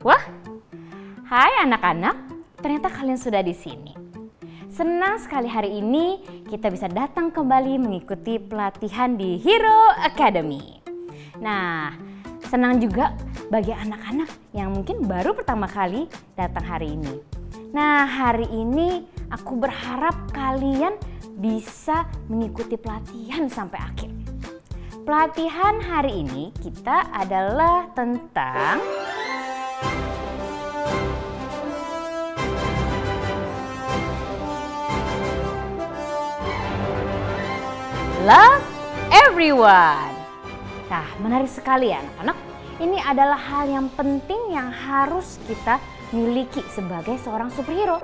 Wah, hai anak-anak, ternyata kalian sudah di sini. Senang sekali hari ini kita bisa datang kembali mengikuti pelatihan di Hero Academy. Nah, senang juga bagi anak-anak yang mungkin baru pertama kali datang hari ini. Nah, hari ini aku berharap kalian bisa mengikuti pelatihan sampai akhir. Pelatihan hari ini kita adalah tentang love everyone. Nah, menarik sekali ya anak-anak. Ini adalah hal yang penting yang harus kita miliki sebagai seorang superhero.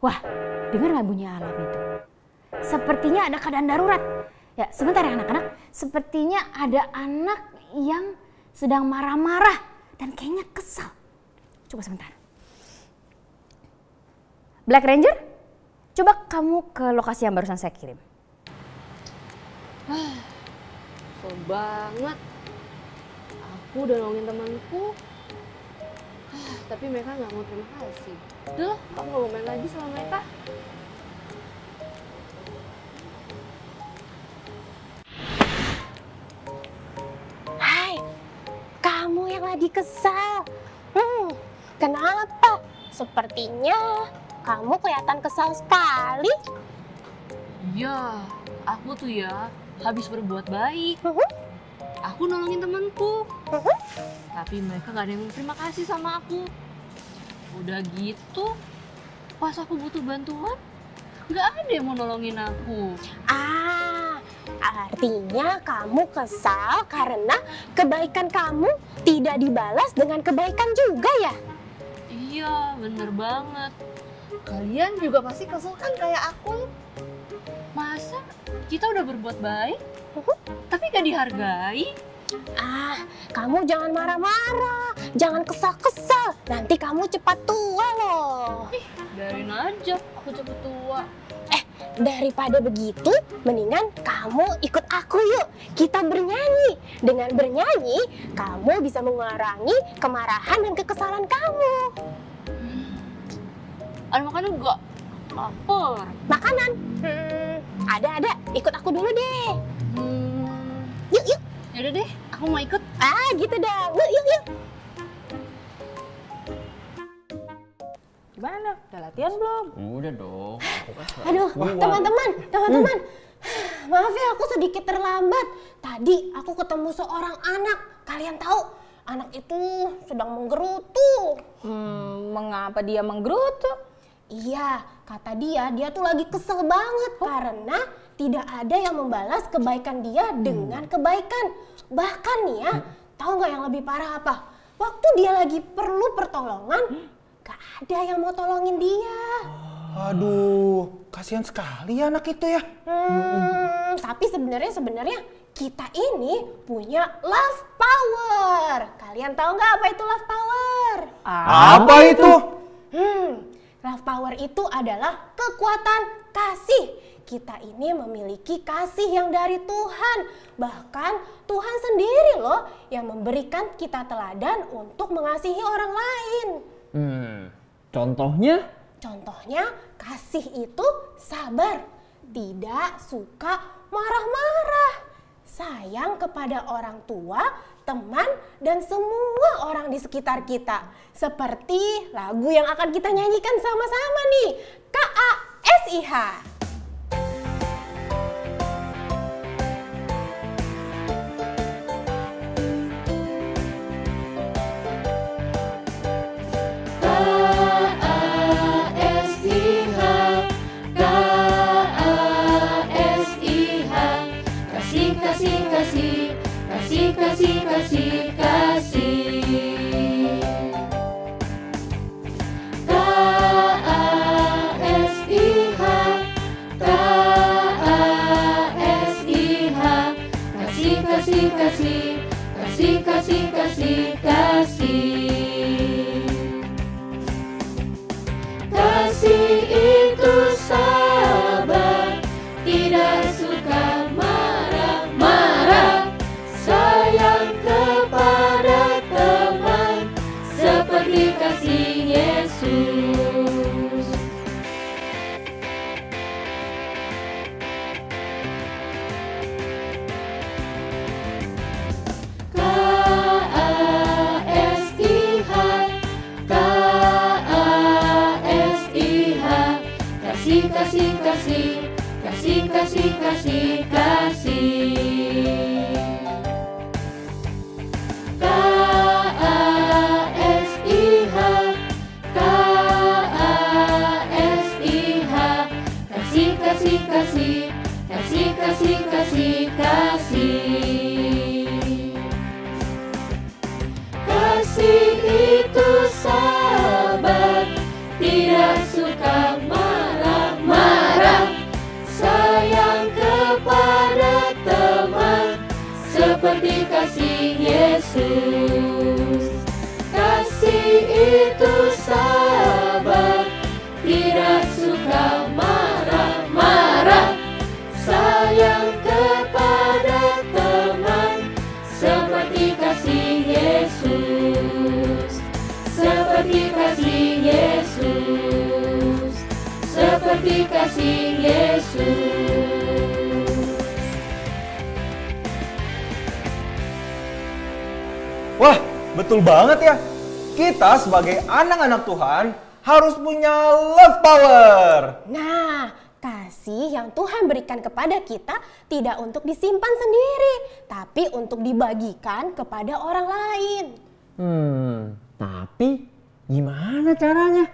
Wah, dengar nggak bunyi alarm itu? Sepertinya ada keadaan darurat. Ya, sebentar ya anak-anak. Sepertinya ada anak yang sedang marah-marah dan kayaknya kesal. Coba sebentar. Black Ranger, coba kamu ke lokasi yang barusan saya kirim. Kesel banget. Aku udah nolongin temanku. Tapi mereka nggak mau terima kasih. Udah, aku nggak mau main lagi sama mereka. Hai, kamu yang lagi kesal. Kenapa? Sepertinya kamu kelihatan kesal sekali. Iya, aku tuh ya habis berbuat baik. Aku nolongin temanku. Tapi mereka gak ada yang terima kasih sama aku. Udah gitu, pas aku butuh bantuan, gak ada yang mau nolongin aku. Artinya kamu kesal karena kebaikan kamu tidak dibalas dengan kebaikan juga ya? Iya, bener banget. Kalian juga pasti kesel kan kayak aku. Masa kita udah berbuat baik, tapi gak dihargai? Kamu jangan marah-marah, jangan kesal-kesal. Nanti kamu cepat tua loh. Biarin aja aku cepet tua. Daripada begitu, mendingan kamu ikut aku yuk. Kita bernyanyi. Dengan bernyanyi, kamu bisa mengurangi kemarahan dan kekesalan kamu. Ada makanan gak? Lapar. Makanan? Ada. Ikut aku dulu deh. Yuk. Yaudah deh, aku mau ikut. Gitu dong. Yuk. Gimana? Udah latihan belum? Udah dong. Aduh, teman-teman. Maaf ya, aku sedikit terlambat. Tadi aku ketemu seorang anak. Kalian tahu, anak itu sedang menggerutu. Mengapa dia menggerutu? Iya, kata dia tuh lagi kesel banget karena tidak ada yang membalas kebaikan dia dengan kebaikan. Bahkan nih ya, tahu nggak yang lebih parah apa? Waktu dia lagi perlu pertolongan, gak ada yang mau tolongin dia. Aduh, kasihan sekali ya anak itu ya. Tapi sebenarnya kita ini punya love power. Kalian tahu nggak apa itu love power? Apa itu? Love power itu adalah kekuatan kasih. Kita ini memiliki kasih yang dari Tuhan. Bahkan Tuhan sendiri loh yang memberikan kita teladan untuk mengasihi orang lain. Contohnya? Contohnya, kasih itu sabar, tidak suka marah-marah, sayang kepada orang tua, teman, dan semua orang di sekitar kita. Seperti lagu yang akan kita nyanyikan sama-sama nih, KASIH. Kasih itu sabar, tidak suka marah-marah, sayang kepada kasih, kasih, kasih, kasih, kasih, kasih. K-A-S-I-H, K-A-S-I-H, kasih, kasih, kasih, kasih, kasih, kasih, kasih. Kasih itu sabar, tidak suka marah-marah, sayang kepada teman, seperti kasih Yesus. Kasih itu sabar, tidak suka marah-marah, sayang kepada teman, seperti kasih Yesus. Seperti kasih Yesus, seperti kasih Yesus. Wah, betul banget ya. Kita sebagai anak-anak Tuhan harus punya love power. Nah, kasih yang Tuhan berikan kepada kita tidak untuk disimpan sendiri, tapi untuk dibagikan kepada orang lain. Tapi gimana caranya?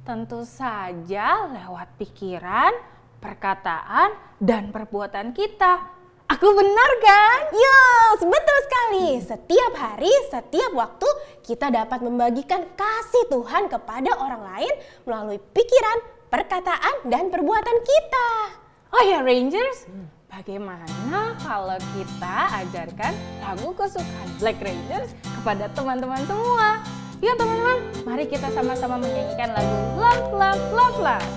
Tentu saja lewat pikiran, perkataan, dan perbuatan kita. Aku benar kan? Yes, betul sekali. Setiap hari, setiap waktu kita dapat membagikan kasih Tuhan kepada orang lain melalui pikiran, perkataan, dan perbuatan kita. Oh ya Rangers, bagaimana kalau kita ajarkan lagu kesukaan Black Rangers kepada teman-teman semua? Yuk teman-teman, mari kita sama-sama menyanyikan lagu Love, Love, Love, Love.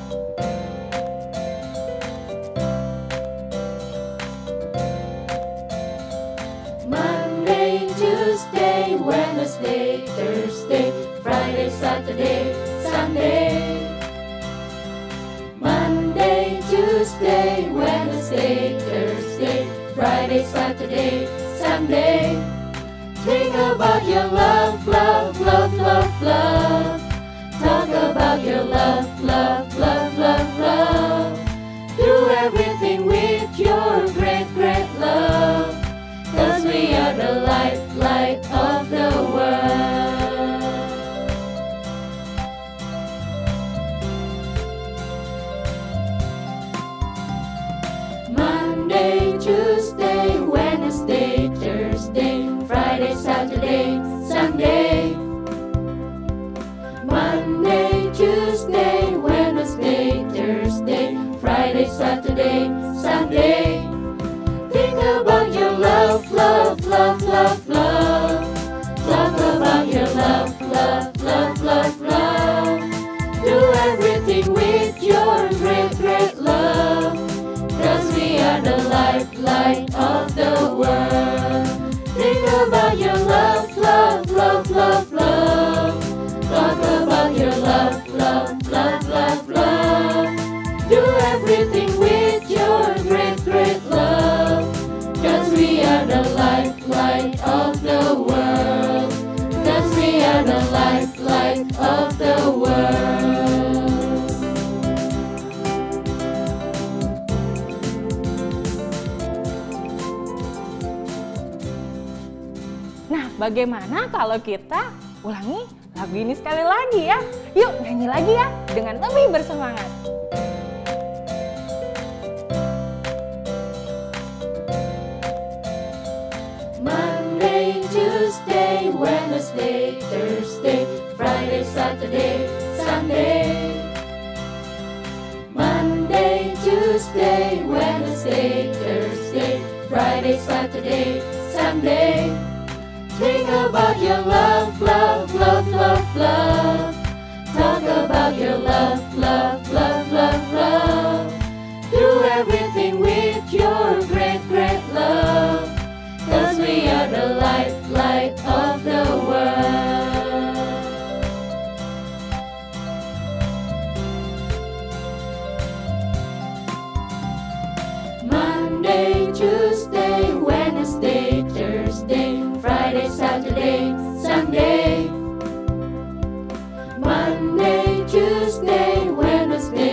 Monday, Tuesday, Wednesday, Thursday, Friday, Saturday, Sunday. Monday, Tuesday, Wednesday, Thursday, Friday, Saturday, Sunday. Think about your love, love, love, love, love. Talk about your love, love, love, love, love. Do everything with your great, great love. 'Cause we are the light, light of the world. Monday, Tuesday, Wednesday, Thursday, Friday, Saturday, Sunday. Monday, Tuesday, Wednesday, Thursday, Friday, Saturday, Sunday. Think about your love, love, love, love, love. Talk about your love, love, love, love, love. Do everything with your great, great love. 'Cause we are the light, light of the world. Think about your love, love, love, love, love. Talk about your love, love, love, love, love. Do everything with your great, great love. 'Cause we are the light, light of the world. 'Cause we are the light, light of the world. Nah, bagaimana kalau kita ulangi lagu ini sekali lagi ya? Yuk nyanyi lagi ya, dengan lebih bersemangat. Monday, Tuesday, Wednesday, Thursday, Friday, Saturday, Sunday. Monday, Tuesday, Wednesday, Thursday, Friday, Saturday, Sunday. Think about your love, love, love, love, love. Talk about your love, love, love, love, love. Do everything with your great, great love. 'Cause we are the light, light of the world. Monday, Tuesday, Wednesday, Thursday, Friday, Saturday, Sunday. Monday, Tuesday, Wednesday,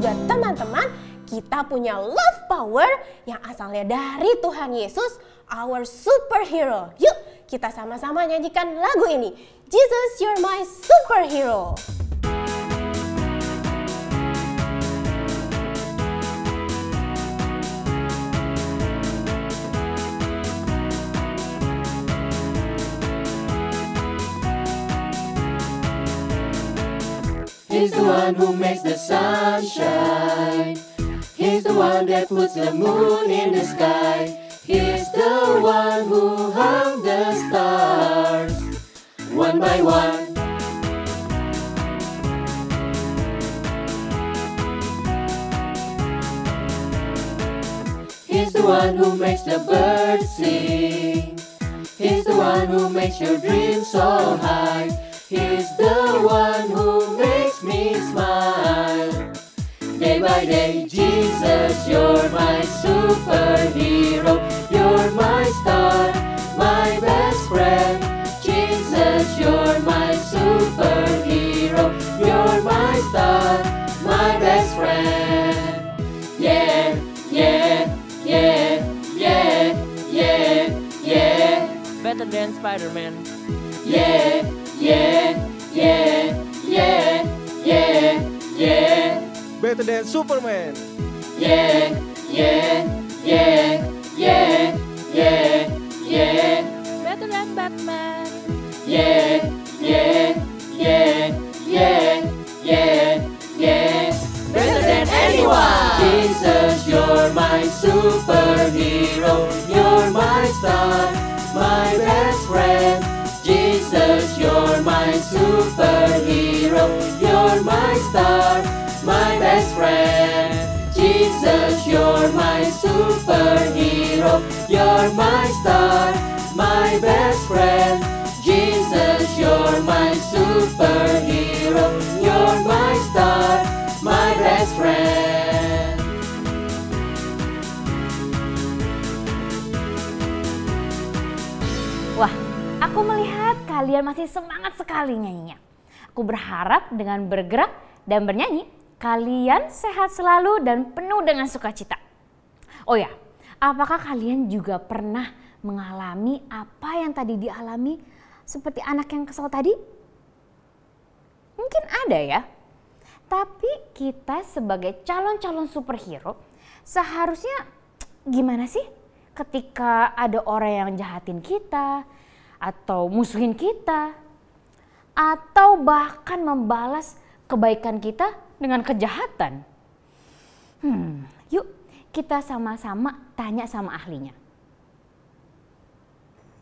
juga teman-teman, kita punya love power yang asalnya dari Tuhan Yesus, our superhero. Yuk, kita sama-sama nyanyikan lagu ini. Jesus, you're my superhero. He's the one who makes the sun shine. He's the one that puts the moon in the sky. He's the one who hung the stars one by one. He's the one who makes the birds sing. He's the one who makes your dreams so high. He's the one who makes me smile. Day by day, Jesus, you're my superhero. You're my star, my best friend. Jesus, you're my superhero. You're my star, my best friend. Yeah, yeah, yeah, yeah, yeah, yeah. Better than Spider-Man. Yeah, yeah, yeah, yeah, yeah, yeah. Better than Superman. Yeah, yeah, yeah, yeah, yeah, yeah. Better than Batman. Yeah, yeah, yeah, yeah, yeah, yeah. Better than anyone. Jesus, you're my superhero. You're my star, my best friend. Jesus, you're my superhero. You're my star, my best friend. Jesus, you're my superhero. You're my star, my best friend. Jesus, you're my superhero. You're my star, my best friend. Wah, aku melihat kalian masih semangat sekali nyanyinya. Aku berharap dengan bergerak dan bernyanyi, kalian sehat selalu dan penuh dengan sukacita. Oh ya, apakah kalian juga pernah mengalami apa yang tadi dialami seperti anak yang kesal tadi? Mungkin ada ya. Tapi kita sebagai calon-calon superhero seharusnya gimana sih ketika ada orang yang jahatin kita atau musuhin kita atau bahkan membalas kebaikan kita dengan kejahatan? Yuk kita sama-sama tanya sama ahlinya.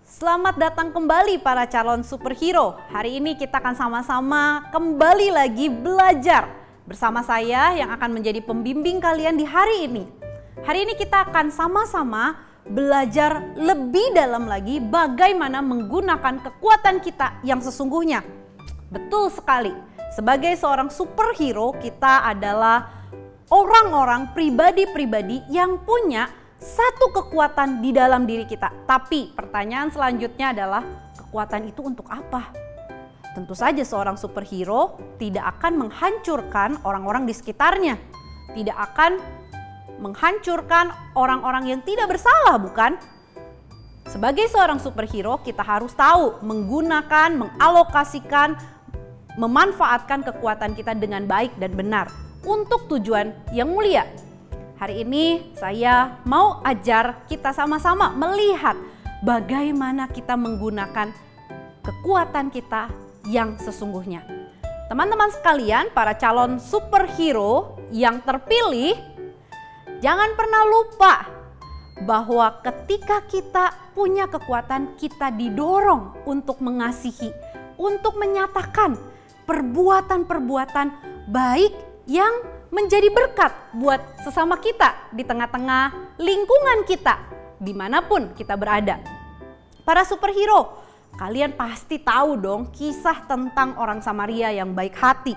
Selamat datang kembali para calon superhero. Hari ini kita akan sama-sama kembali lagi belajar bersama saya yang akan menjadi pembimbing kalian di hari ini. Hari ini kita akan sama-sama belajar lebih dalam lagi bagaimana menggunakan kekuatan kita yang sesungguhnya. Betul sekali, sebagai seorang superhero kita adalah orang-orang pribadi-pribadi yang punya satu kekuatan di dalam diri kita. Tapi pertanyaan selanjutnya adalah kekuatan itu untuk apa? Tentu saja seorang superhero tidak akan menghancurkan orang-orang di sekitarnya. Tidak akan menghancurkan orang-orang yang tidak bersalah, bukan? Sebagai seorang superhero kita harus tahu menggunakan, mengalokasikan, memanfaatkan kekuatan kita dengan baik dan benar untuk tujuan yang mulia. Hari ini saya mau ajar kita sama-sama melihat bagaimana kita menggunakan kekuatan kita yang sesungguhnya. Teman-teman sekalian, para calon superhero yang terpilih, jangan pernah lupa bahwa ketika kita punya kekuatan, kita didorong untuk mengasihi, untuk menyatakan perbuatan-perbuatan baik yang menjadi berkat buat sesama kita di tengah-tengah lingkungan kita, dimanapun kita berada. Para superhero, kalian pasti tahu dong kisah tentang orang Samaria yang baik hati.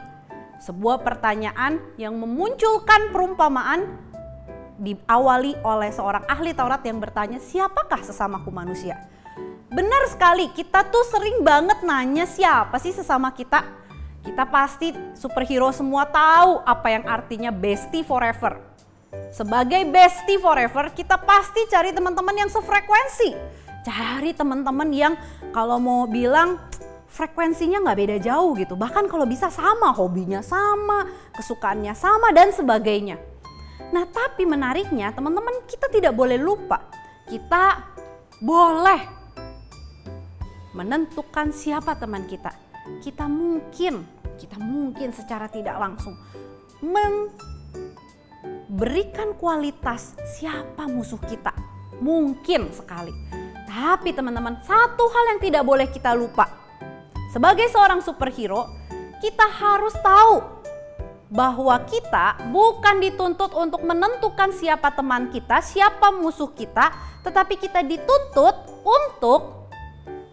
Sebuah pertanyaan yang memunculkan perumpamaan diawali oleh seorang ahli Taurat yang bertanya, siapakah sesamaku manusia? Benar sekali, kita tuh sering banget nanya siapa sih sesama kita. Kita pasti superhero semua tahu apa yang artinya bestie forever. Sebagai bestie forever, kita pasti cari teman-teman yang sefrekuensi. Cari teman-teman yang kalau mau bilang frekuensinya nggak beda jauh gitu. Bahkan kalau bisa sama, hobinya sama, kesukaannya sama dan sebagainya. Nah tapi menariknya teman-teman, kita tidak boleh lupa. Kita boleh menentukan siapa teman kita. Kita mungkin secara tidak langsung memberikan kualitas siapa musuh kita. Mungkin sekali. Tapi teman-teman, satu hal yang tidak boleh kita lupa. Sebagai seorang superhero, kita harus tahu bahwa kita bukan dituntut untuk menentukan siapa teman kita, siapa musuh kita, tetapi kita dituntut untuk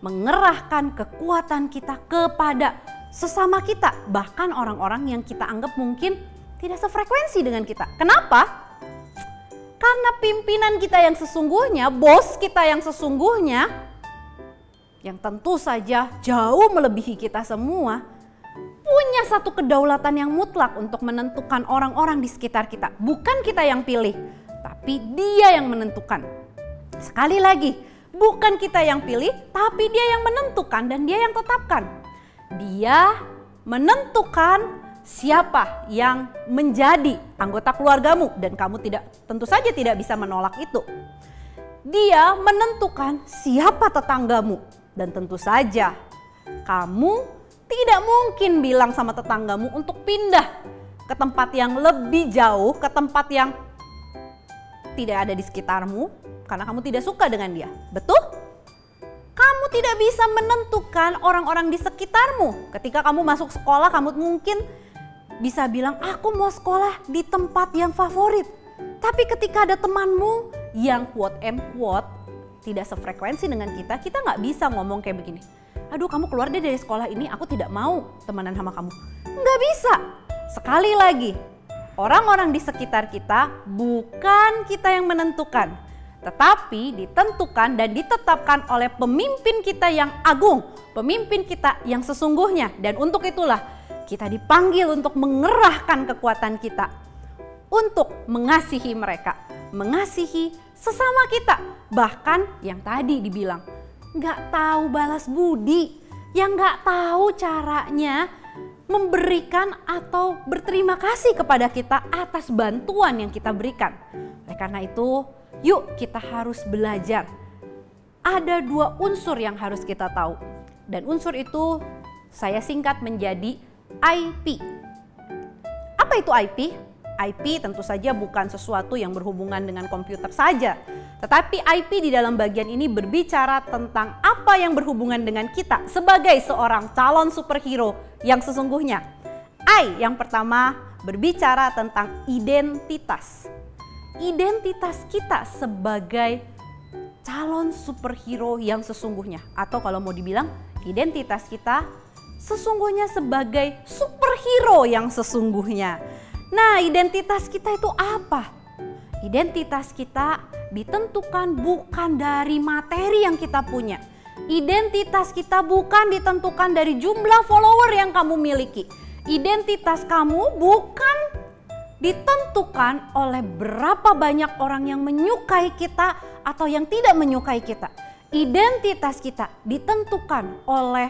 mengerahkan kekuatan kita kepada sesama kita, bahkan orang-orang yang kita anggap mungkin tidak sefrekuensi dengan kita. Kenapa? Karena pimpinan kita yang sesungguhnya, bos kita yang sesungguhnya, yang tentu saja jauh melebihi kita semua, punya satu kedaulatan yang mutlak untuk menentukan orang-orang di sekitar kita. Bukan kita yang pilih, tapi dia yang menentukan. Sekali lagi, bukan kita yang pilih, tapi dia yang menentukan dan dia yang tetapkan. Dia menentukan siapa yang menjadi anggota keluargamu dan kamu tentu saja tidak bisa menolak itu. Dia menentukan siapa tetanggamu dan tentu saja kamu tidak mungkin bilang sama tetanggamu untuk pindah ke tempat yang lebih jauh, ke tempat yang tidak ada di sekitarmu karena kamu tidak suka dengan dia. Betul? Kamu tidak bisa menentukan orang-orang di sekitarmu. Ketika kamu masuk sekolah, kamu mungkin bisa bilang, aku mau sekolah di tempat yang favorit. Tapi ketika ada temanmu yang quote and quote tidak sefrekuensi dengan kita nggak bisa ngomong kayak begini. Aduh, kamu keluar deh dari sekolah ini, aku tidak mau temenan sama kamu. Nggak bisa. Sekali lagi, orang-orang di sekitar kita bukan kita yang menentukan, tetapi ditentukan dan ditetapkan oleh pemimpin kita yang agung, pemimpin kita yang sesungguhnya. Dan untuk itulah kita dipanggil untuk mengerahkan kekuatan kita untuk mengasihi mereka, mengasihi sesama kita. Bahkan yang tadi dibilang, nggak tahu balas budi, yang nggak tahu caranya memberikan atau berterima kasih kepada kita atas bantuan yang kita berikan. Oleh karena itu, yuk kita harus belajar. Ada dua unsur yang harus kita tahu. Dan unsur itu saya singkat menjadi IP. Apa itu IP? IP tentu saja bukan sesuatu yang berhubungan dengan komputer saja. Tetapi IP di dalam bagian ini berbicara tentang apa yang berhubungan dengan kita sebagai seorang calon superhero yang sesungguhnya. I yang pertama berbicara tentang identitas. Identitas kita sebagai calon superhero yang sesungguhnya. Atau kalau mau dibilang identitas kita sesungguhnya sebagai superhero yang sesungguhnya. Nah, identitas kita itu apa? Identitas kita ditentukan bukan dari materi yang kita punya. Identitas kita bukan ditentukan dari jumlah follower yang kamu miliki. Identitas kamu bukan ditentukan oleh berapa banyak orang yang menyukai kita atau yang tidak menyukai kita. Identitas kita ditentukan oleh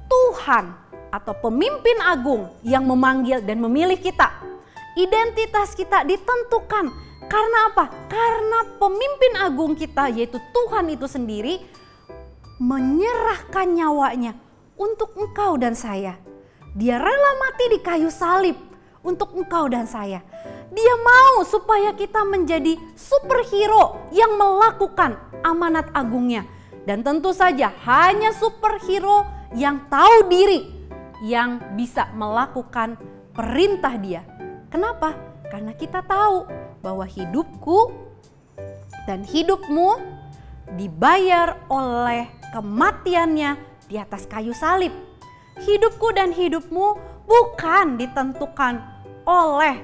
Tuhan atau pemimpin agung yang memanggil dan memilih kita. Identitas kita ditentukan karena apa? Karena pemimpin agung kita yaitu Tuhan itu sendiri menyerahkan nyawanya untuk engkau dan saya. Dia rela mati di kayu salib untuk engkau dan saya. Dia mau supaya kita menjadi superhero yang melakukan amanat agungnya. Dan tentu saja hanya superhero yang tahu diri yang bisa melakukan perintah dia. Kenapa? Karena kita tahu bahwa hidupku dan hidupmu dibayar oleh kematiannya di atas kayu salib. Hidupku dan hidupmu bukan ditentukan oleh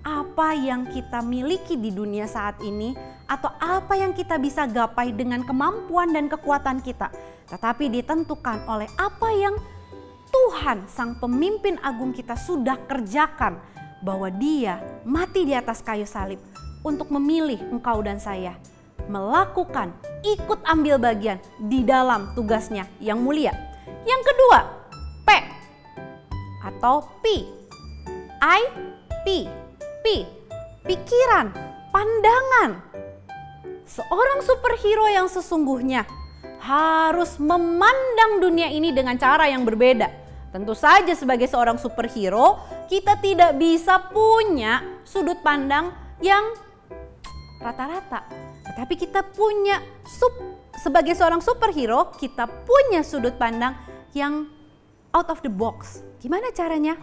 apa yang kita miliki di dunia saat ini atau apa yang kita bisa gapai dengan kemampuan dan kekuatan kita, tetapi ditentukan oleh apa yang Tuhan Tuhan, sang pemimpin agung kita sudah kerjakan, bahwa Dia mati di atas kayu salib untuk memilih engkau dan saya, melakukan, ikut ambil bagian di dalam tugasnya yang mulia. Yang kedua, P atau P. P. Pikiran, pandangan. Seorang superhero yang sesungguhnya harus memandang dunia ini dengan cara yang berbeda. Tentu saja sebagai seorang superhero, kita tidak bisa punya sudut pandang yang rata-rata. Tetapi kita punya, sebagai seorang superhero, kita punya sudut pandang yang out of the box. Gimana caranya?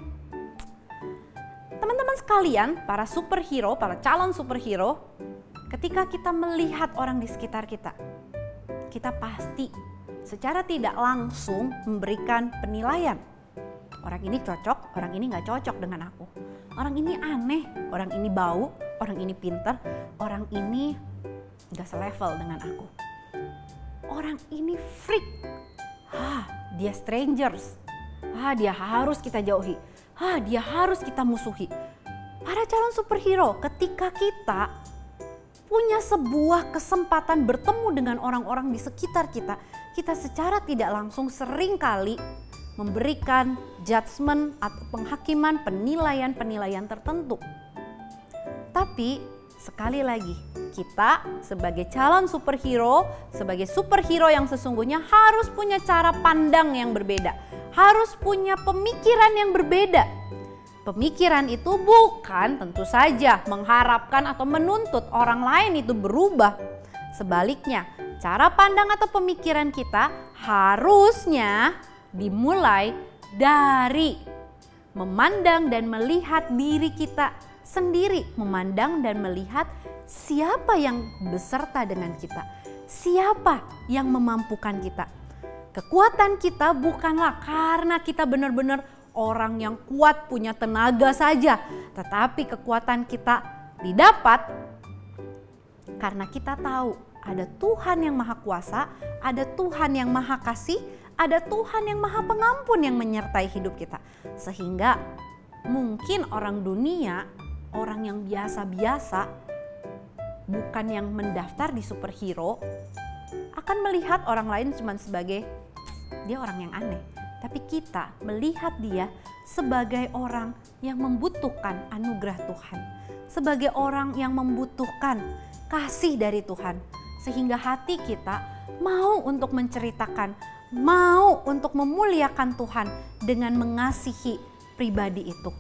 Teman-teman sekalian, para superhero, para calon superhero, ketika kita melihat orang di sekitar kita, kita pasti secara tidak langsung memberikan penilaian. Orang ini cocok, orang ini nggak cocok dengan aku. Orang ini aneh, orang ini bau, orang ini pintar, orang ini nggak selevel dengan aku. Orang ini freak, dia strangers, dia harus kita jauhi, dia harus kita musuhi. Para calon superhero, ketika kita punya sebuah kesempatan bertemu dengan orang-orang di sekitar kita, kita secara tidak langsung seringkali memberikan judgement atau penghakiman, penilaian tertentu. Tapi sekali lagi, kita sebagai calon superhero, sebagai superhero yang sesungguhnya harus punya cara pandang yang berbeda, harus punya pemikiran yang berbeda. Pemikiran itu bukan tentu saja mengharapkan atau menuntut orang lain itu berubah. Sebaliknya, cara pandang atau pemikiran kita harusnya dimulai dari memandang dan melihat diri kita sendiri, memandang dan melihat siapa yang beserta dengan kita, siapa yang memampukan kita. Kekuatan kita bukanlah karena kita benar-benar orang yang kuat, punya tenaga saja, tetapi kekuatan kita didapat karena kita tahu ada Tuhan yang Maha Kuasa, ada Tuhan yang Maha Kasih, ada Tuhan yang Maha Pengampun yang menyertai hidup kita. Sehingga mungkin orang dunia, orang yang biasa-biasa, bukan yang mendaftar di superhero, akan melihat orang lain cuma sebagai dia orang yang aneh. Tapi kita melihat dia sebagai orang yang membutuhkan anugerah Tuhan, sebagai orang yang membutuhkan kasih dari Tuhan, sehingga hati kita mau untuk menceritakan, mau untuk memuliakan Tuhan dengan mengasihi pribadi itu.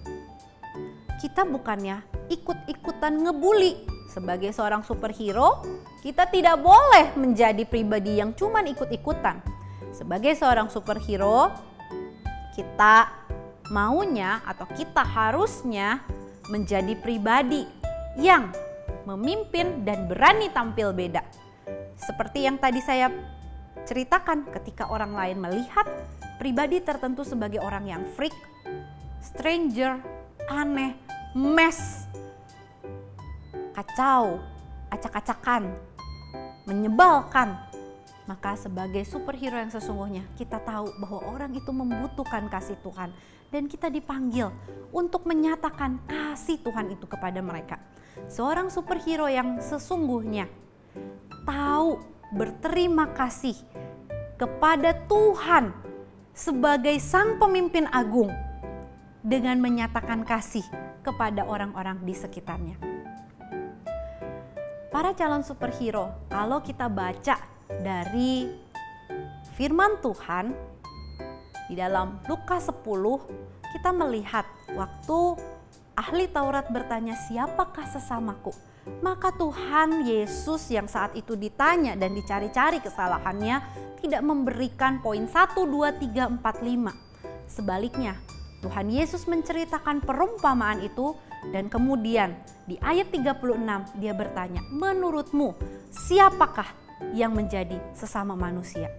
Kita bukannya ikut-ikutan ngebully. Sebagai seorang superhero, kita tidak boleh menjadi pribadi yang cuman ikut-ikutan. Sebagai seorang superhero, kita maunya atau kita harusnya menjadi pribadi yang memimpin dan berani tampil beda. Seperti yang tadi saya ceritakan, ketika orang lain melihat pribadi tertentu sebagai orang yang freak, stranger, aneh, mess, kacau, acak-acakan, menyebalkan, maka sebagai superhero yang sesungguhnya kita tahu bahwa orang itu membutuhkan kasih Tuhan dan kita dipanggil untuk menyatakan kasih Tuhan itu kepada mereka. Seorang superhero yang sesungguhnya tahu berterima kasih kepada Tuhan sebagai sang pemimpin agung dengan menyatakan kasih kepada orang-orang di sekitarnya. Para calon superhero, kalau kita baca dari firman Tuhan di dalam Lukas 10, kita melihat waktu ahli Taurat bertanya, siapakah sesamaku? Maka Tuhan Yesus yang saat itu ditanya dan dicari-cari kesalahannya tidak memberikan poin 1, 2, 3, 4, 5. Sebaliknya, Tuhan Yesus menceritakan perumpamaan itu dan kemudian di ayat 36 dia bertanya, menurutmu siapakah yang menjadi sesama manusia?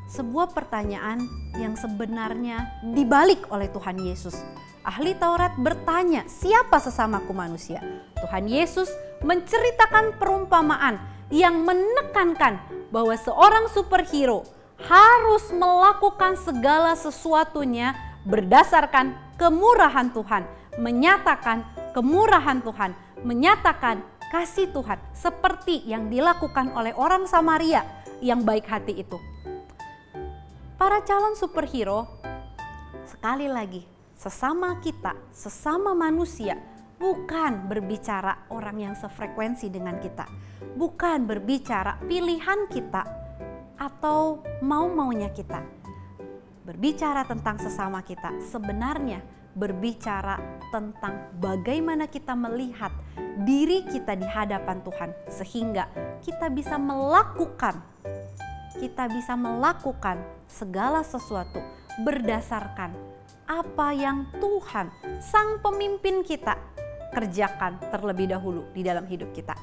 Sebuah pertanyaan yang sebenarnya dibalik oleh Tuhan Yesus. Ahli Taurat bertanya, siapa sesamaku manusia? Tuhan Yesus menceritakan perumpamaan yang menekankan bahwa seorang superhero harus melakukan segala sesuatunya berdasarkan kemurahan Tuhan, menyatakan kemurahan Tuhan, menyatakan kasih Tuhan seperti yang dilakukan oleh orang Samaria yang baik hati itu. Para calon superhero, sekali lagi, sesama kita, sesama manusia, bukan berbicara orang yang sefrekuensi dengan kita, bukan berbicara pilihan kita atau mau-maunya kita. Berbicara tentang sesama kita, sebenarnya berbicara tentang bagaimana kita melihat diri kita di hadapan Tuhan sehingga kita bisa melakukan segala sesuatu berdasarkan apa yang Tuhan, Sang Pemimpin kita, kerjakan terlebih dahulu di dalam hidup kita.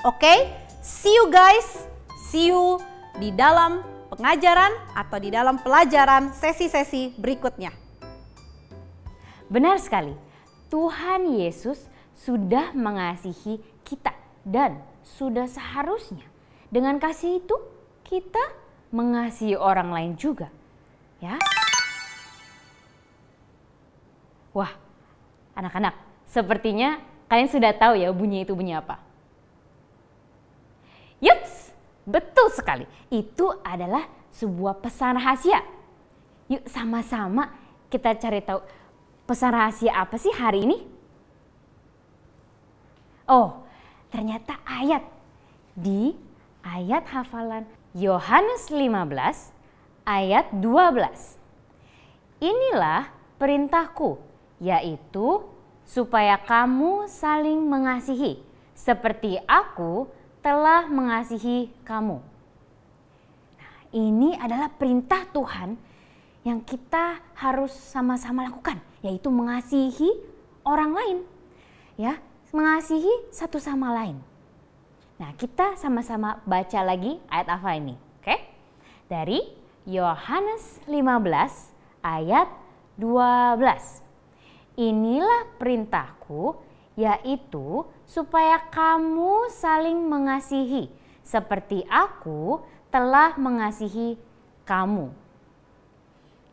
Oke, see you guys, see you di dalam pengajaran atau di dalam pelajaran sesi-sesi berikutnya. Benar sekali, Tuhan Yesus sudah mengasihi kita dan sudah seharusnya dengan kasih itu kita mengasihi orang lain juga, ya. Wah, anak-anak, sepertinya kalian sudah tahu ya bunyi itu bunyi apa. Yups, betul sekali. Itu adalah sebuah pesan rahasia. Yuk sama-sama kita cari tahu pesan rahasia apa sih hari ini? Oh, ternyata di ayat hafalan Yohanes 15 ayat 12. Inilah perintahku, yaitu supaya kamu saling mengasihi seperti aku telah mengasihi kamu. Nah, ini adalah perintah Tuhan yang kita harus sama-sama lakukan, yaitu mengasihi orang lain, ya, mengasihi satu sama lain. Nah, kita sama-sama baca lagi ayat apa ini, oke? Dari Yohanes 15 ayat 12. Inilah perintahku, yaitu supaya kamu saling mengasihi seperti aku telah mengasihi kamu.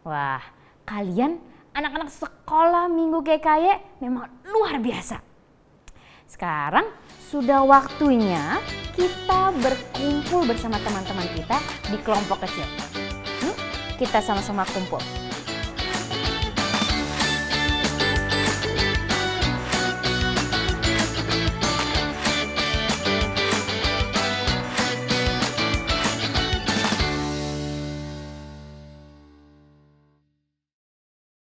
Wah, kalian anak-anak sekolah Minggu GKY memang luar biasa. Sekarang sudah waktunya kita berkumpul bersama teman-teman kita di kelompok kecil. Kita sama-sama kumpul.